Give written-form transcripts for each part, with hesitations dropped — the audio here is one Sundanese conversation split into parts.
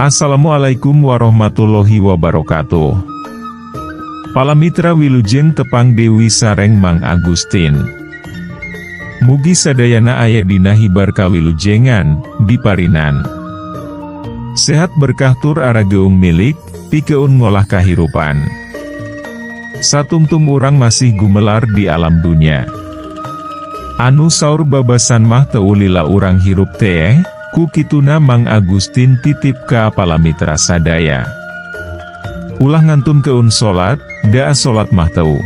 Assalamualaikum warahmatullahi wabarakatuh. Palamitra wilujeng tepang Dewi sareng Mang Agustin. Mugi sadayana aya dina hibar kawilujengan, diparinan. Sehat berkah tur arageung milik, pikeun ngolah kahirupan. Satumtum urang masih gumelar di alam dunia. Anu saur babasan mah teu lila urang hirup teh, ku kituna Mang Agustin titip ka palamitra sadaya. Ulah ngantun keun solat, daa solat mah teu.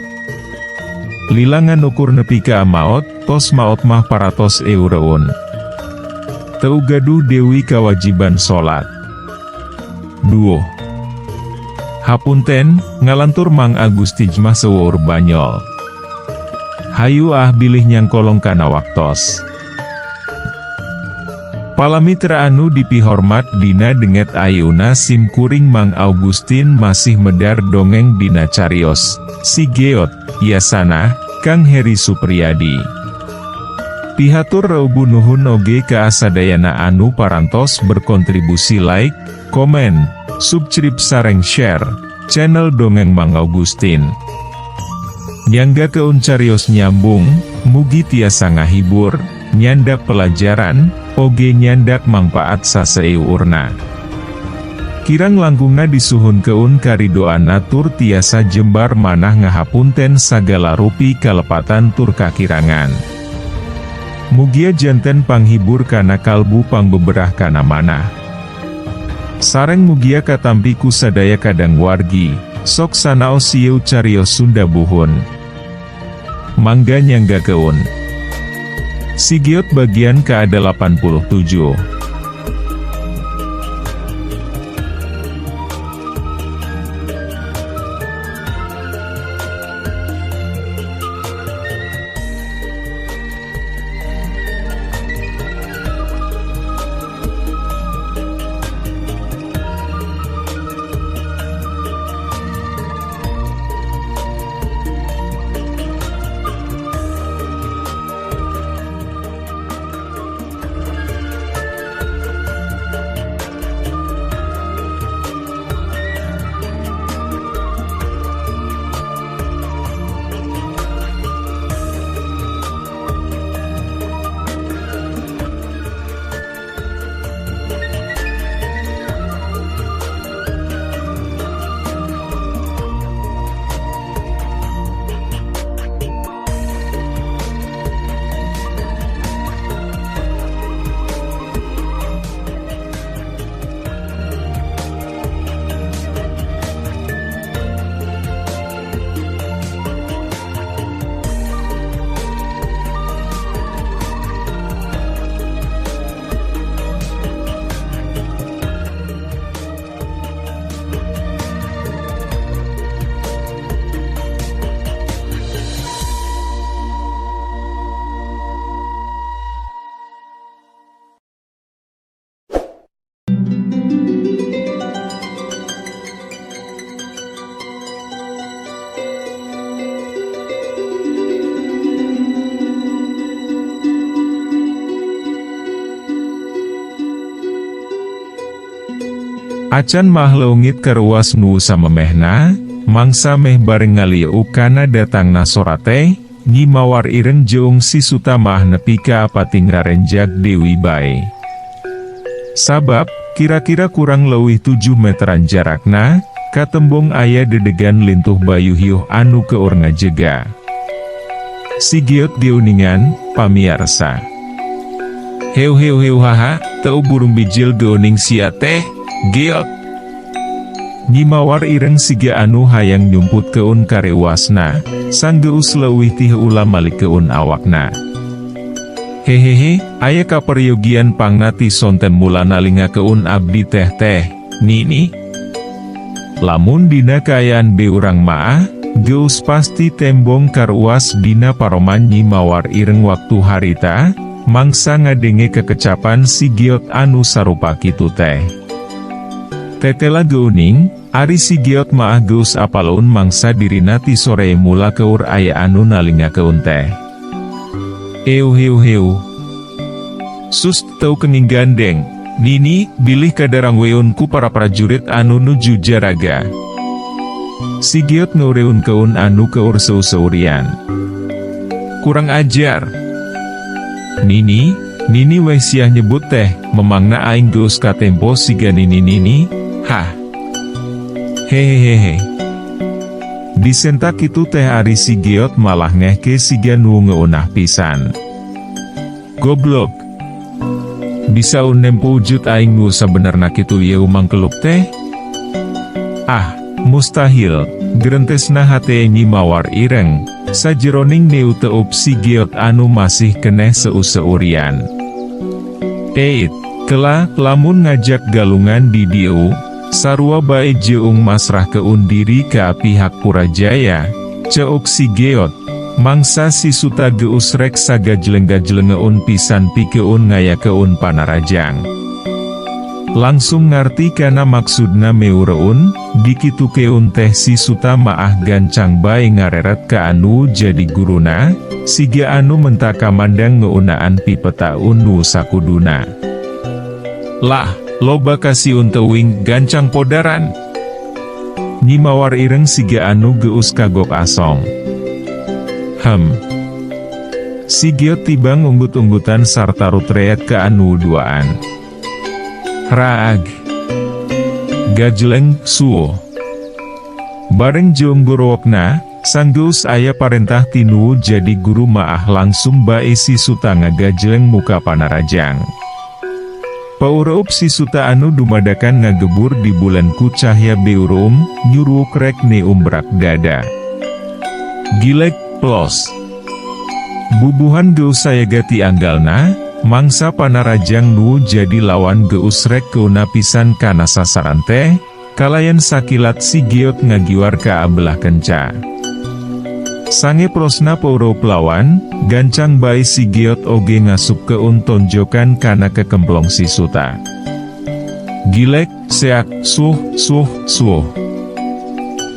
Lilangan ukur nepi ka maot, tos maot mah paratos eureun. Teu gaduh dewi kawajiban solat. Duh. Hapunten, ngalantur Mang Agustin mah seueur banyol. Hayu bilih nyangkolong kana waktos. Palamitra anu dipihormat dina denget ayuna sim kuring Mang Agustin masih medar dongeng dina carios, si Geot, Yasana, Kang Heri Supriyadi. Pihatur raubu nuhun oge ka asadayana anu parantos berkontribusi like, komen, subscribe sareng share, channel Dongeng Mang Agustin. Nyangga keun carios nyambung, mugi tiasa ngahibur, nyandak pelajaran, oge nyandak mangpaat saseurna. Kirang langgungna disuhun keun karidoana tur tiasa jembar manah ngahapunten sagala rupi kalepatan tur kakirangan. Mugia janten panghibur kana kalbu pangbeberah kana manah. Sareng mugia katampi ku sadaya kadang wargi, sok sanaos sieu carios Sunda buhun. Mangga nyangga keun. Si Geot bagian ke-87. Acan mah leungit keruas nu samemehna, mangsa meh bareng ngalieu kana datangna sorate, nyi mawar ireng jeung si Suta mah nepi ka pating rarenjak Dewi bae. Sabab, kira-kira kurang leuwih 7 meteran jarakna, katembung aya dedegan lintuh bayu hiuh anu keur ngajega. Si Geot diuningan, pamiarsa. Heu haha, teu burung bijil geuning sia teh, Geot. Nyi mawar ireng siga anu hayang nyumput keun karewasna, sanggeus leuwih ti ulah malik keun awakna. Hehehe, aya kaperyogian pangnati sonten mulana linga keun abdi teh, nini. Lamun dina kaayaan be urang maah, geus pasti tembong karuas dina paroman Nyi mawar ireng waktu harita, mangsa ngadenge kekecapan si Geot anu sarupa kitu teh. Tetela geuning, ari si Geot maah geus apalun mangsa dirina ti sore mula keur aya anu nalingakeun teh. Heu. Sus teu kening gandeng, Nini, bilih kadarang weunku para prajurit anu nuju jaraga. Sigiot ngeureun keun anu keur seu-seurian. Kurang ajar. Nini weh siah nyebut teh, memangna aing geus katempo siga nini. Hah. Hehehe. Disentak itu teh ari Sigiot malah ngehke siga nu ngeunah pisan. Goblok. Bisa unempo wujud aing nu sabenerna kitu ieu mangkeluk teh? Ah, mustahil. Gerentesna hate Nyi Mawar ireng, sajeroning neu teup Sigiot anu masih keneh seu-seurian. Kela, lamun ngajak galungan di dieu, sarua bae jeung masrah keun diri ka pihak Purajaya, ceuk Sigiot. Mangsa si Suta geus rek sagajleng-gajlengeun pisan pikeun ngayakeun panarajang. Langsung ngarti kana maksudna meureun, dikitukeun teh si Suta maah gancang bae ngareret ka anu jadi guruna, siga anu mentaka mandang ngeunaan pipetaun nu sakuduna. Lah, loba kasiun teuing gancang podaran. Nyi Mawar ireng siga anu geus kagok asong. Sigiot tibang unggut-unggutan sarta rutreat ke anu duaan. Raag. Gajleng, suo. Bareng jeung gurowokna, sanggeus aya parentah tinu jadi guru maah langsung bae si Suta ngagajleng muka panarajang. Paureup si Suta anu dumadakan ngagebur di bulan ku cahya beurum, nyuruh krek ne umbrak dada. Gilek, plos. Bubuhan geus saya gati anggalna, mangsa panarajang nu jadi lawan geus rek keuna pisan kana sasaran teh, kalayan sakilat Sigiot ngagiwar ka abelah kenca. Sange prosna paureup lawan, gancang bae Sigiot oge ngasup keun tonjokan kana kekemplong si Suta. Gilek, seak, suh.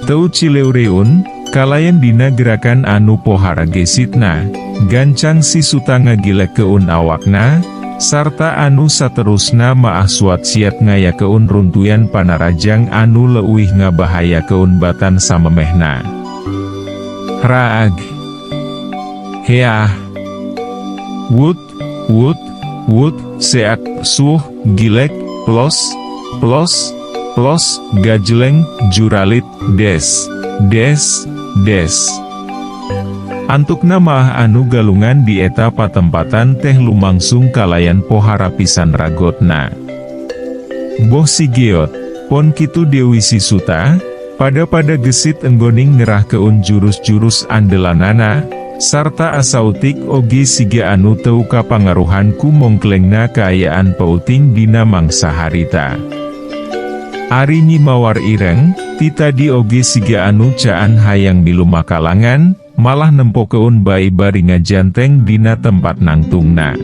Teu cileureun, kalayan dina gerakan anu pohara gesitna, gancang si Suta ngagilek keun awakna, sarta anu saterusna maah suat siat ngayakeun runtuyan panarajang anu leuwih ngabahayakeun batan samemehna. Raag. Heah. Wut, seak, suh, gilek, plos, gajleng, juralit, des. Antukna mah anu galungan di eta patempatan teh lumangsung kalayan pohara pisan ragotna. Boh Sigiot, pon kitu Dewi si Suta, pada gesit enggoning ngerah keun jurus-jurus andelanana, sarta asautik oge siga anu teu kapangaruhan ku mongklengna kaayaan pauting dina mangsa harita. Ari Nyi Mawar ireng, ti tadi oge siga anu caan hayang milu makalangan, malah nempokeun bae bari ngajanteng dina tempat nangtungna.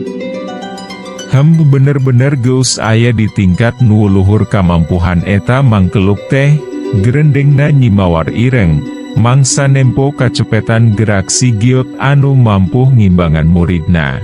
Bener-bener geus aya di tingkat nu luhur kamampuhan eta mangkeluk teh, gerendengna Nyi Mawar ireng, mangsa nempo kacepetan gerak Sigiot anu mampu ngimbangan muridna.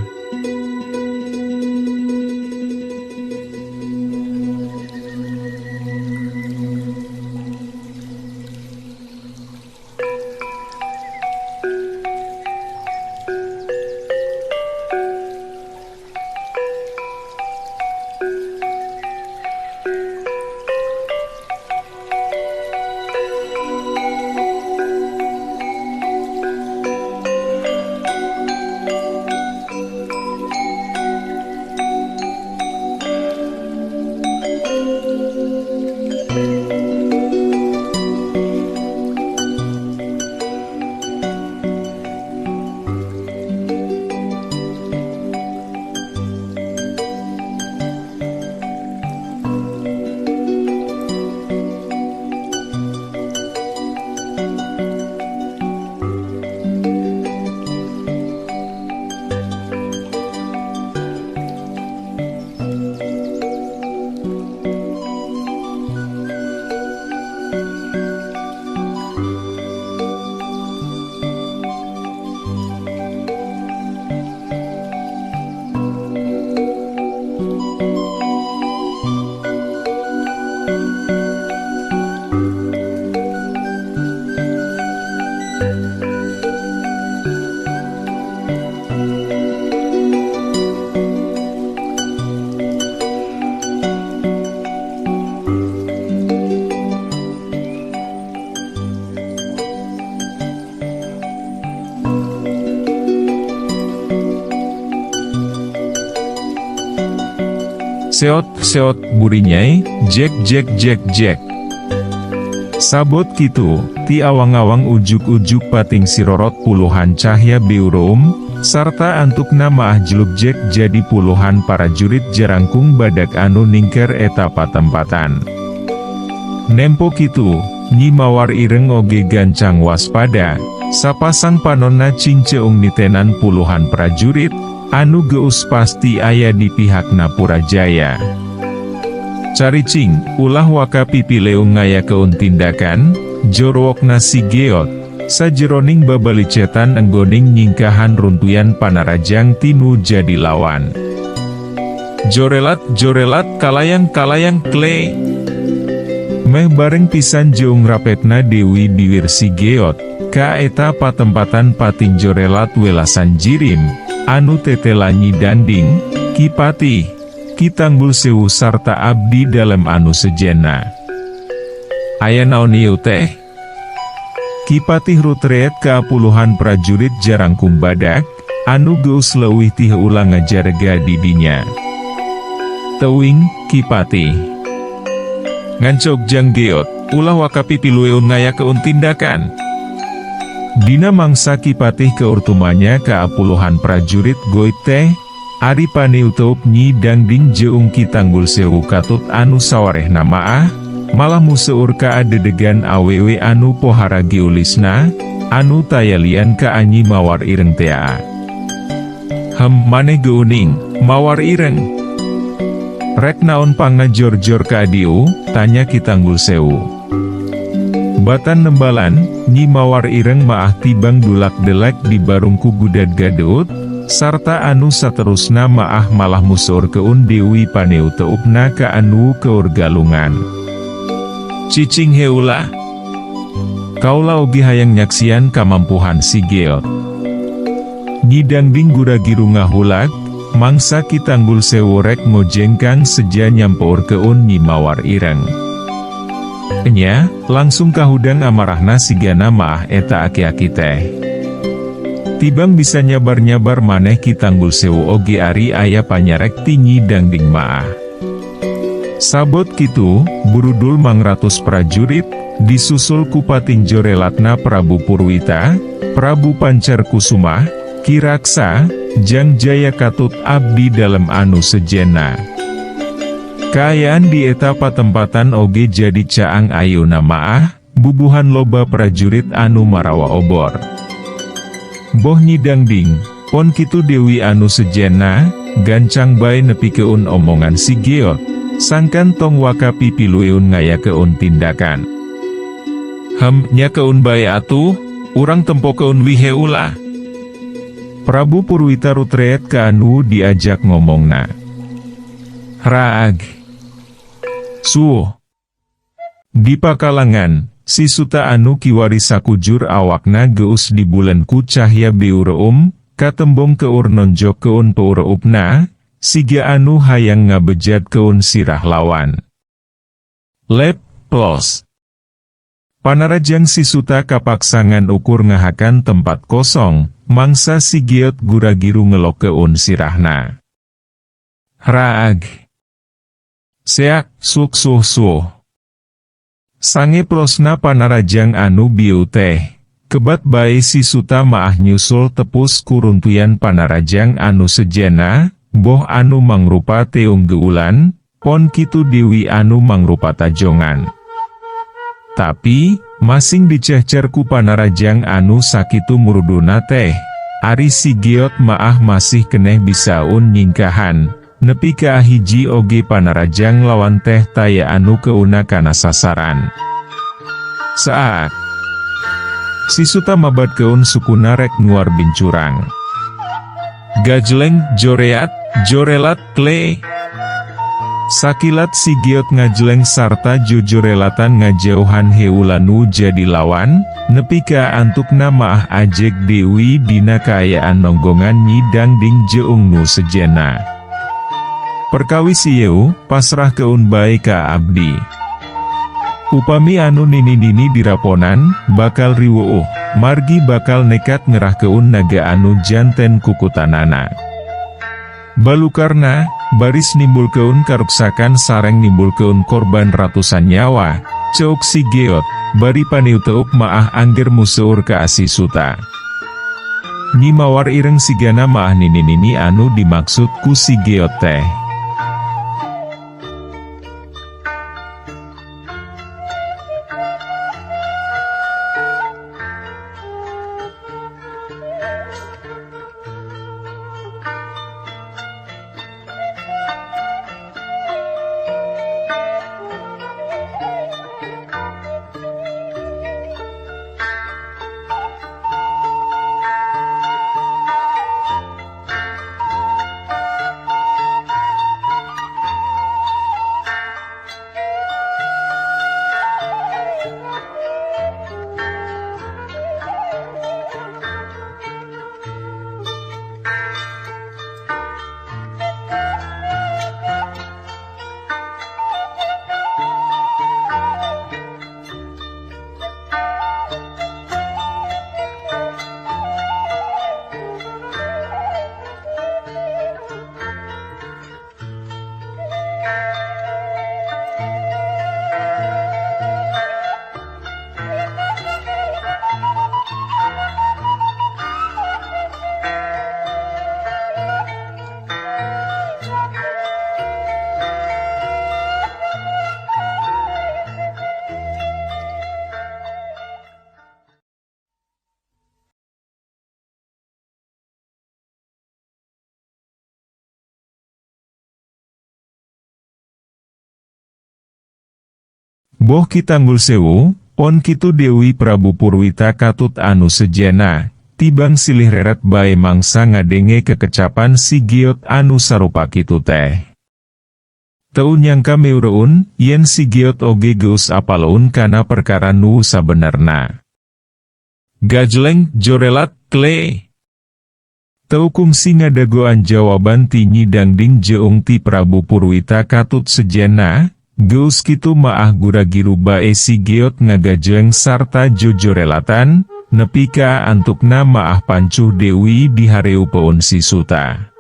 Seot, seot, burinyai, jek jek jek jek. Sabot kitu, ti awang-awang ujuk-ujuk pating sirorot puluhan cahya beurum, sarta antukna maah jeluk jek jadi puluhan para jurit jarangkung badak anu ningker eta patempatan. Nempo kitu, Nyi Mawar Ireng oge gancang waspada, sapasang panonna cinceung nitenan puluhan prajurit, anu geus pasti aya di pihakna Purajaya. Caricing, ulah waka pipileung ngayakeun tindakan, jorwokna si Geot, sajeroning babalicetan enggoning nyingkahan runtuyan panarajang tinu jadi lawan. Jorelat, jorelat, kalayang, kalayang, kle. Meh bareng pisan jeung rapetna Dewi Biwir si Geot, ka eta patempatan pating jorelat welasan jirim, anu tetelanyi danding, Kipati. Kitanggul Sewu sarta abdi dalam anu sejenna. Aya naon ieu teh? Kipatih rutreet ka puluhan prajurit jarangkung badak, anu geus leuwih ti heula ngajarga di dinya. Teuing, Kipatih. Ngancok jang Geot, ulah wakapi pilueun ngayakeun tindakan. Dina mangsa Kipatih keurtumanya ka puluhan prajurit goit teh, Ari paniutup Nyi Dangding jeung Kitanggul Sewu katut anu sawarehna maah, malah museur ka adedegan awewe anu pohara giulisna, anu tayalian ka Nyi Mawar Ireng tea. Maneh geuning, Mawar Ireng. Rek naon pangajor-jor ka diu, tanya Kitanggul Sewu. Batan nembalan, Nyi Mawar Ireng maah tibang dulak-delak di barungku gudad gadeut, sarta anu saterusna maah malah musur keun Dewi paneuteupna ka anu keur galungan. Cicing heula. Kaula oge hayang nyaksian kamampuhan si Geot. Nyi Dangding gura-giru ngahulag, mangsa Kitanggul Sewu rek ngojengkang seja nyampur keun Nyi Mawar Ireng. Enya, langsung kahudang amarahna sigana maah eta aki-aki teh. Tibang bisa nyabar-nyabar maneh Kitanggul Sewu oge ari aya panyarek ti Nyi Dangding maah. Sabot kitu, burudul mangratus prajurit, disusul ku pating jorelatna Prabu Purwita, Prabu Pancarkusumah, Kiraksa, Jang Jaya katut abdi dalam anu sejenna. Kaayaan di eta patempatan oge jadi caang ayeuna maah, bubuhan loba prajurit anu marawa obor. Boh Nyi Dangding, pon kitu Dewi anu sejenna, gancang bae nepikeun omongan si Geot, sangkan tong wakapi pilueun ngayakeun tindakan. Nyakeun bae atuh, urang tempokeun wihe ulah. Prabu Purwita rutreet ka anu diajak ngomongna. Raag. Suo. Di pakalangan, si Suta anu kiwari sakujur awakna geus di bulan ku cahya beureum, katembong keur nonjok keun peureupna, siga anu hayang ngabejat keun sirah lawan. Lep, plos. Panarajang si Suta kapaksangan ukur ngahakan tempat kosong, mangsa si Geot gura-giru ngelok keun sirahna. Raag. Seak, suk suh suh. Sange plosna panarajang anu bieu teh, kebat bae si Suta maah nyusul tepus kuruntuyan panarajang anu sejenna, boh anu mangrupa teung geulan, pon kitu Dewi anu mangrupa tajongan. Tapi, masing dicecer ku panarajang anu sakitu muruduna teh, ari si Geot maah masih keneh bisaun nyingkahan, nepi ka hiji oge panarajang lawan teh taya anu keuna kana sasaran. Saat si Suta mabat keun sukuna rek nguar bincurang. Gajleng, joreat, jorelat, kle. Sakilat si Geot ngajleng sarta jujurelatan ngajauhan heulanu jadi lawan, nepi ka antukna maah ajek Dewi dina kaayaan nonggongan Nyi Dangding jeung nu sejenna. Perkawis ieu, pasrah keun bae ka abdi. Upami anu nini-nini diraponan, bakal riweuh, margi bakal nekat ngerah keun naga anu janten kukutanana. Balukarna, baris nimbulkeun karuksakan sareng nimbulkeun korban ratusan nyawa, ceuk si Geot, bari paniu teuk maah angger museur ka si Suta. Nyi mawar ireng sigana maah nini-nini anu dimaksud ku si Geot teh. Boh kitanggul sewu, pon kitu Dewi Prabu Purwita katut anu sejena, tibang silih reret bae mangsa ngadenge kekecapan si Geot anu sarupa kitu teh. Teu nyangka meureun, yen si Geot oge geus apaleun kana perkara nu sabenerna. Gajleng jorelat kle. Teu kungsi ngadagoan jawaban ti Nyi Dangding jeung ti Prabu Purwita katut sejena, geus kitu maah guragiru bae si Geot ngagajeng sarta jojorelatan, nepi ka antukna maah pancuh Dewi di hareu peun si Suta.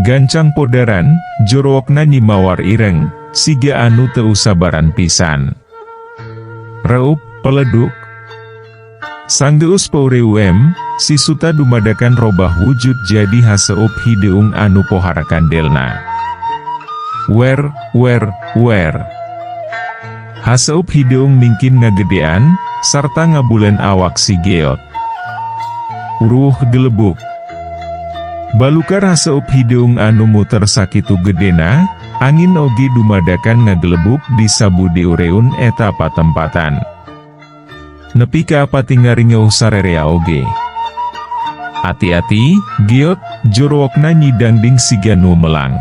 Gancang podaran, jorowokna Nyi Mawar ireng, siga anu teu sabaran pisan. Reup, peleduk. Sanggeus paureuem, si Suta dumadakan robah wujud jadi haseup hideung anu pohara kandelna. Wer. Haseup hideung mingkin ngagedean, sarta ngabulen awak si Geot. Uruh gelebuk. Balukar haseup hideung anu muter sakitu gedena, angin oge dumadakan ngagelebuk di sabu diureun eta patempatan. Nepi ka patingaringeuh sarerea oge. Ati-ati, Geot, jorowokna Nyi Dangding siga nu melang.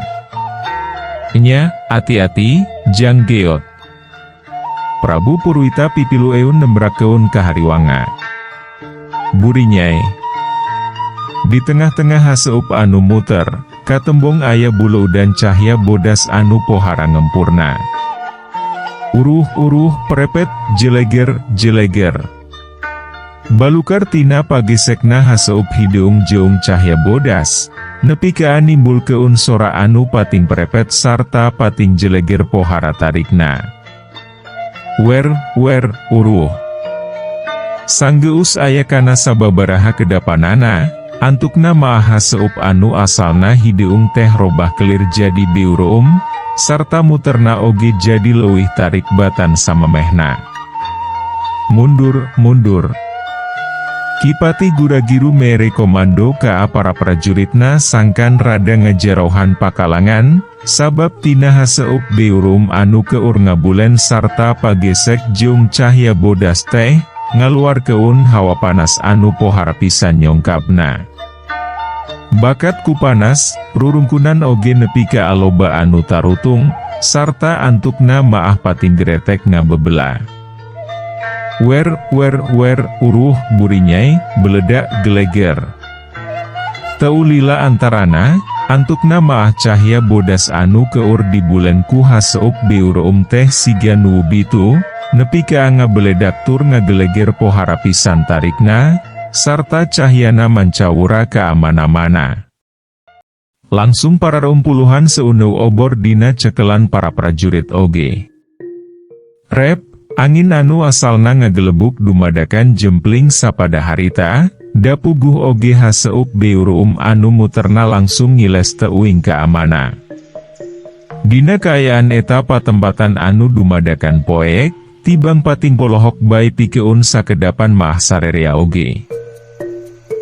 Nya, ati-ati, jang Geot. Prabu Purwita pipilu eun nembrakeun ka hariwanga. Burinyai. Di tengah-tengah haseup anu muter, katembong aya bulu dan cahya bodas anu pohara ngempurna. Uruh, perepet, jeleger. Balukar tina pagesekna haseup hideung jeung cahya bodas, nepi ka nimbulkeun sora anu pating perepet sarta pating jeleger pohara tarikna. Wer, uruh. Sanggeus aya kana sababaraha kedapanana, antukna maah haseup anu asalna hideung teh robah kelir jadi biurum, sarta muterna oge jadi leuwih tarik batan samemehna. Mundur. Kipati Guragiru mere komando ka para prajuritna sangkan rada ngejerohan pakalangan, sabab tina haseup biurum anu keur ngabulen sarta pagesek jeung cahya bodas teh, ngaluarkeun hawa panas anu pohara pisan nyongkapna. Bakat ku panas, rurungkunan oge nepi ka aloba anu tarutung, sarta antukna maah pating gretek ngabebelah. Wer, uruh, burinyai, beledak geleger. Teu lila antarana, antukna maah cahya bodas anu keur dibulen ku haseup biurum teh siga nu bitu, nepi ka ngabeledak tur ngageleger pohara pisan tarikna, sarta cahyana mancawura ka amana-mana. Langsung para puluhan seuneu obor dina cekelan para prajurit oge. Rep, angin anu asalna ngagelebuk dumadakan jempling sapada harita, da puguh oge haseup beurum anu muterna langsung ngiles teuing ka amana. Dina kaayaan eta patempatan anu dumadakan poek, tibang pating polohok bae pikeun sakedapan maah sarerea oge.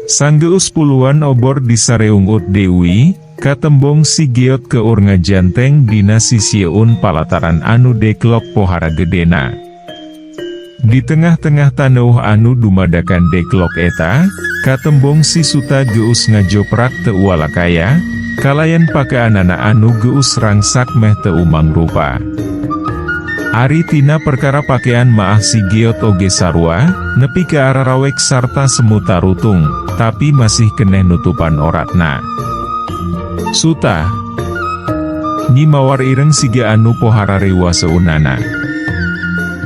Sanggeus puluhan obor disareung ut Dewi, katembong si Giot keur ngajanteng dina sisieun palataran anu deklok pohara gedena. Di tengah-tengah taneuh anu dumadakan deklok eta, katembong si Suta geus ngajoprak teu walakaya, kalayan pakaanana anu geus rangsak meh teu mangrupa. Ari tina perkara pakaian maah si Giot oge sarua, nepi ke ararawek sarta semu tarutung, tapi masih keneh nutupan oratna. Suta Nyi mawar ireng siga anu pohara rewa seunana.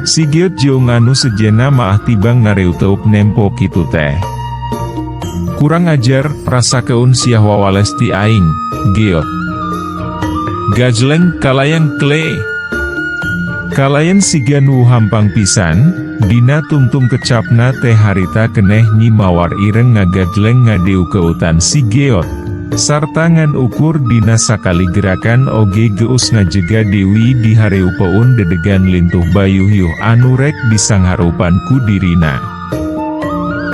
Si Giot jeung anu sejena maah tibang nareu teup nempo kitu teh. Kurang ajar, rasakeun siah wawales ti aing, Giot. Gajleng kalayang kle. Kalayan siga nu hampang pisan, dina tungtung kecapna teh harita keneh Nyi mawar ireng ngagajleng ngadeu keutan si Giot. Sarta ngan ukur dina sakali gerakan oge geus ngajega Dewi di hareupeun dedegan lintuh bayuh-yuh anu rek disangharupan ku dirina.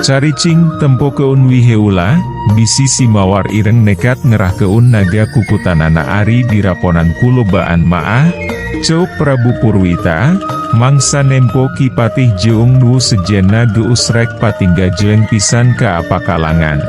Caricing tempo keun wiheula, bisi si mawar ireng nekat ngerahkeun naga kukutanana ari diraponan kulobaan maah, Ceup Prabu Purwita, mangsa nempo Ki Patih jeung nu sejena geus rek patinggajleng pisan ka apa kalangan.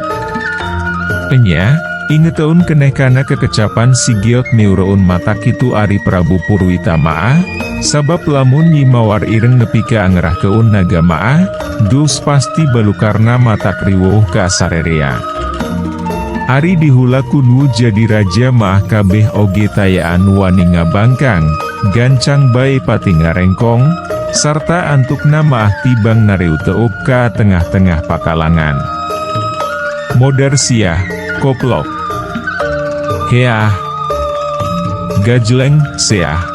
Enya, ingeteun keneh kana kekecapan si Giot neureun mata kitu ari Prabu Purwita maah, sabab lamun Nyi mawar ireng nepi ka ngerahkeun naga maah, geus pasti balukarna mata kriweuh ka sarerea. Ari dihula kunu jadi raja maah kabeh oge tayaan wani ngabangkang, gancang bae pati ngarengkong, sarta antukna maah tibang nareu teup ka tengah-tengah pakalangan. Modar siah, koplok. Heah. Gajleng, seah.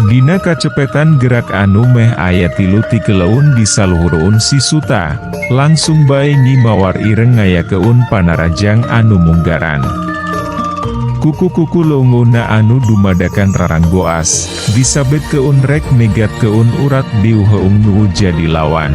Dina kacepetan gerak anu meh aya 3 ti keleun di saluhureun si Suta, langsung bae Nyi mawar ireng ngayakeun panarajang anu munggaran. Kuku-kuku leunguna anu dumadakan rarang goas, disabet keun rek megat keun urat diu heung nu jadi lawan.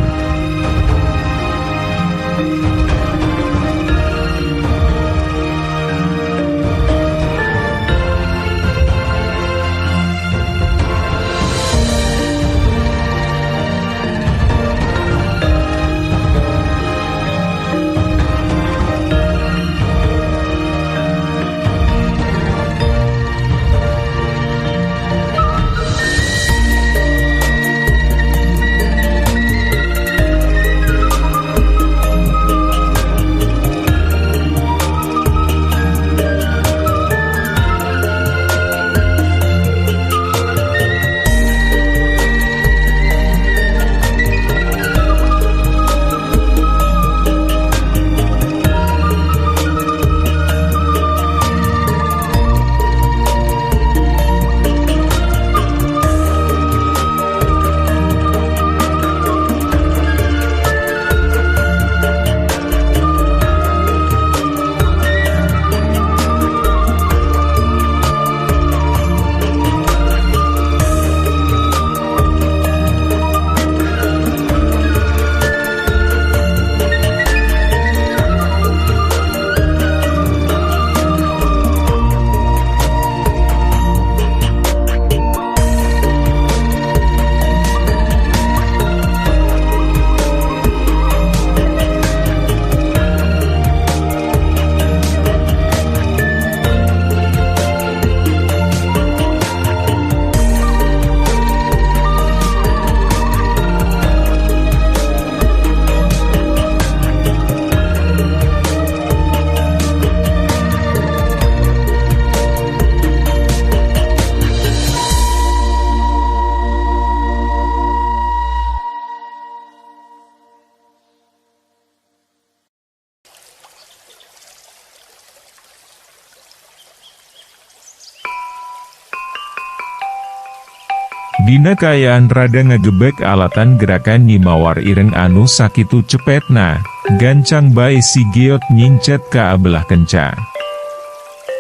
Dina kaayaan rada ngagebek alatan gerakan Nyi Mawar ireng anu sakitu cepetna, gancang bae Sigiot nyincet ka abelah kenca.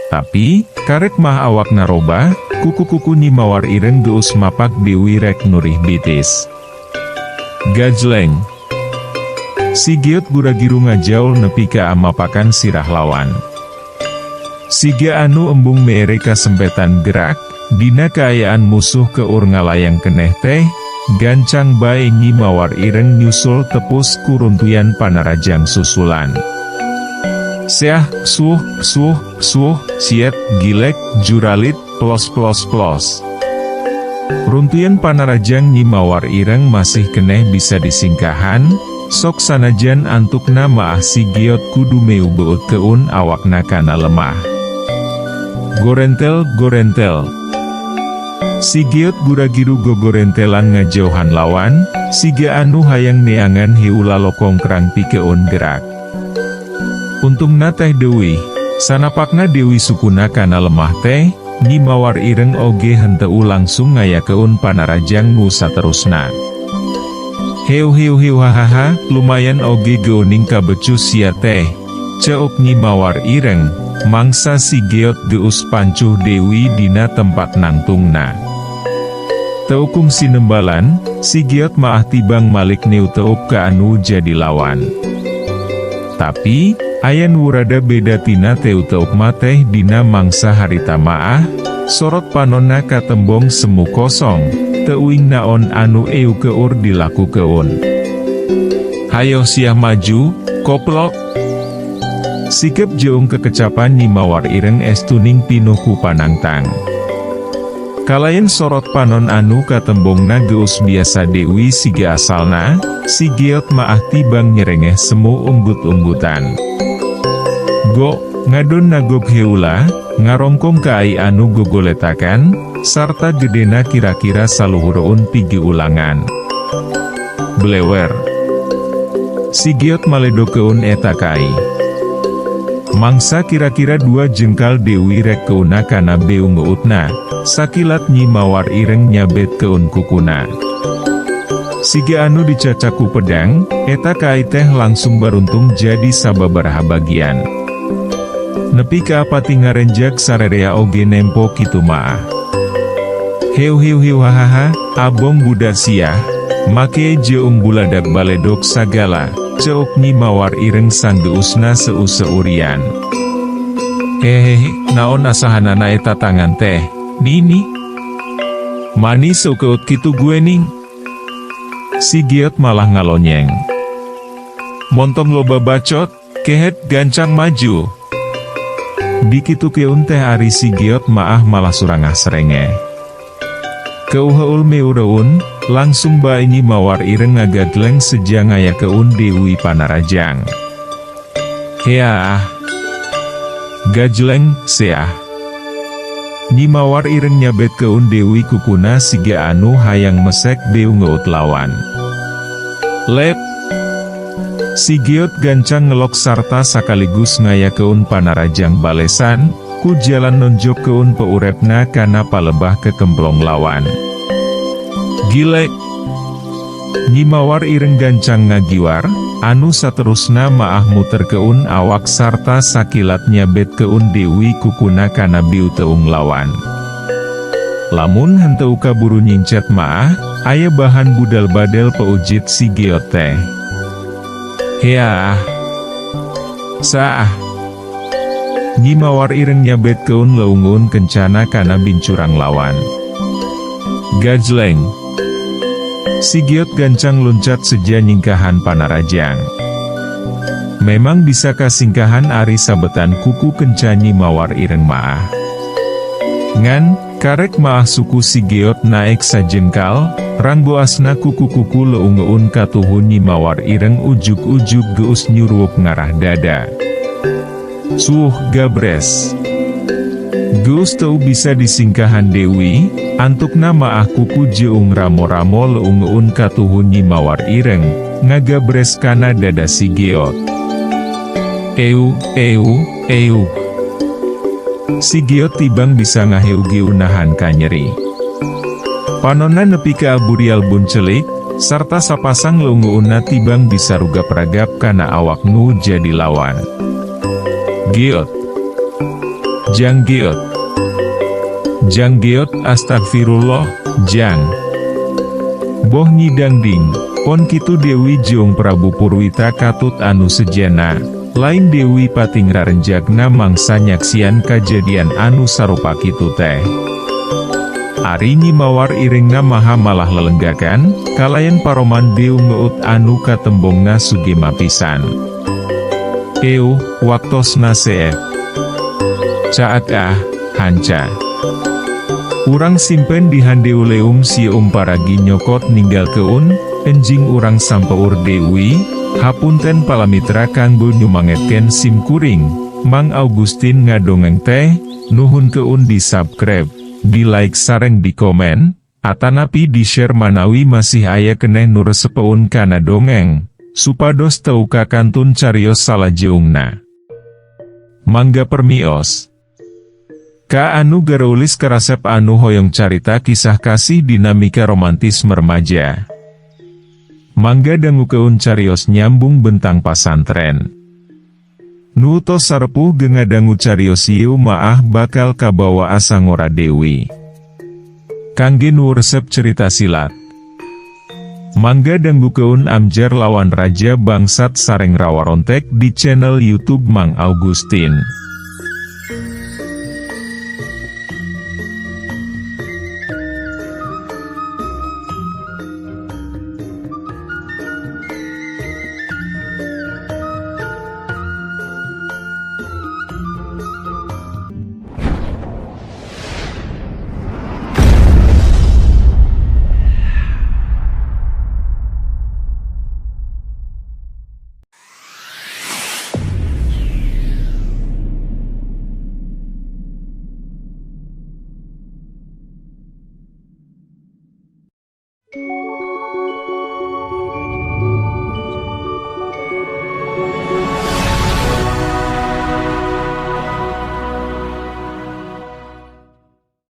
Tapi, karek mah awak naroba, kuku-kuku Nyi Mawar ireng geus mapak Dewi rek nurih bitis. Gajleng. Sigiot buragiru ngajaul nepi ka amapakan sirah lawan. Siga anu embung mere kasempetan gerak, dina kaayaan musuh keur ngalayang keneh teh, gancang bae Nyi Mawar ireng nyusul tepus kuruntuyan panarajang susulan. Seah, suh, siet, gilek, juralit, plos. Runtuyan panarajang Nyi Mawar ireng masih keneh bisa disingkahan, sok sanajan antukna maah Sigiot kudu meu beut keun awakna kana lemah. Gorentel. Sigiot buragiru gogorentelan ngajauhan lawan, siga anu hayang neangan heula lokong kerang pikeun gerak. Untungna teh Dewi, sanapakna Dewi sukuna kana lemah teh, Nyi Mawar ireng oge henteu langsung ngayakeun panarajang nu saterusna. Heu hahaha, lumayan oge geuning kabecus sia teh, ceuk Nyi Mawar ireng, mangsa Sigiot geus pancuh Dewi dina tempat nangtungna. Teukum sinembalan, Sigiot maah tibang malik neu teup ka anu jadi lawan. Tapi, aya nu rada beda tina teu-teup mateh dina mangsa harita maah, sorot panonna katembong semu kosong, teuing naon anu eu keur dilakukeun. Hayo siah maju, koplok. Sikep jeung kekecapan Nyi Mawar ireng estuning pinuh ku panangtang. Kalayan sorot panon anu katembongna geus biasa Dewi siga asalna, Sigiot maah tibang nyerengeh semu unggut-unggutan. Go, ngadon nagog heula, ngarongkong ka ai anu gogoletakan, sarta gedena kira-kira saluhureun 3 ulangan. Blewer. Sigiot maledokeun eta kai. Mangsa kira-kira 2 jengkal Dewi rek keuna kana beu ngeutna, sakilat Nyi Mawar ireng nyabet keun kukuna. Siga anu dicacaku pedang, eta kai teh langsung baruntung jadi sababaraha bagian. Nepi ka pati ngarenjak sarerea oge nempo kitu maah. Heu hahaha, abong budak sia, make jeung buladak baledog sagala, ceuk Nyi Mawar ireng sanggeusna seu-seurian. Naon asahanana eta tangan teh, Nini? Mani seukeut kitu gue ning? Sigiot malah ngalonyeng. Montong loba bacot, kehet gancang maju. Dikitu keun teh ari Sigiot maah malah surangah serenge. Keuheul meureun, langsung bae Nyi Mawar ireng ngagadleng seja ngayakeun Dewi panarajang. Heah. Gajleng, seah. Nyi Mawar ireng nyabet keun Dewi kukuna siga anu hayang mesek beu ngeut lawan. Lep. Sigiot gancang ngelok sarta sakaligus ngayakeun panarajang balesan, ku jalan nonjok keun peurepna kana palebah kekemplong lawan. Gilek. Nyi Mawar ireng gancang ngagiwar, anu saterusna maah muter keun awak sarta sakilat nyabet keun Dewi kukuna kana biu teung lawan. Lamun henteu kaburu nyincet maah, aya bahan budal badel peujit Sigiot teh. Heah. Saah. Nyi Mawar ireng nyabet keun leungun kencana kana bincurang lawan. Gajleng. Sigiot gancang loncat seja nyingkahan panarajang. Memang bisa kasingkahan ari sabetan kuku kenca Nyi Mawar ireng maah. Ngan, karek maah suku Sigiot naik sajengkal, rangboasna kuku-kuku leungeun katuhun Nyi Mawar ireng ujug-ujug geus nyurup ngarah dada. Suh gabres. Geus teu bisa disingkahan Dewi, antukna maah kuku jeung ramo-ramo leungeun katuhun Nyi Mawar ireng, ngagabres kana dada Sigiot.Eu. Sigiot tibang bisa ngaheugi unahan ka nyeri. Panonna nepi ka aburial bun celik, sarta sapasang leungeunna tibang bisa ruga peragap kana awak nu jadi lawan. Giot. Jang giot. Jang giot astagfirullah, jang. Boh nyidang ding, pon kitu Dewi jeung Prabu Purwita katut anu sejana, lain Dewi patingrarenjagna mangsa nyaksian kajadian anu sarupa kitu teh. Ari Nyi Mawar iringna maha malah lelenggakan, kalayan paroman Dew ngeut anu katembongna sugema pisan. Waktosna seep. Caak hanca. Urang simpen di handeuleum si paragi nyokot ninggal keun, enjing urang sampeur Dewi, hapunten palamitra kanggo nyumangetken sim kuring, Mang Augustin ngadongeng teh, nuhun keun di subscribe, di like sareng di komen, atanapi di share manawi masih aya keneh nu resepeun kana dongeng, supados teu kakantun carios salajeungna. Mangga permios. Ka anu garulis karasep anu hoyong carita kisah kasih dinamika romantis remaja. Mangga dangukeun carios nyambung bentang pasantren. Nu tos sarepuh gengadangu carios ieu maah bakal kabawa asa ngora Dewi. Kangge nu resep cerita silat. Mangga dangukeun amjar lawan Raja Bangsat sareng rawarontek di channel YouTube Mang Augustin.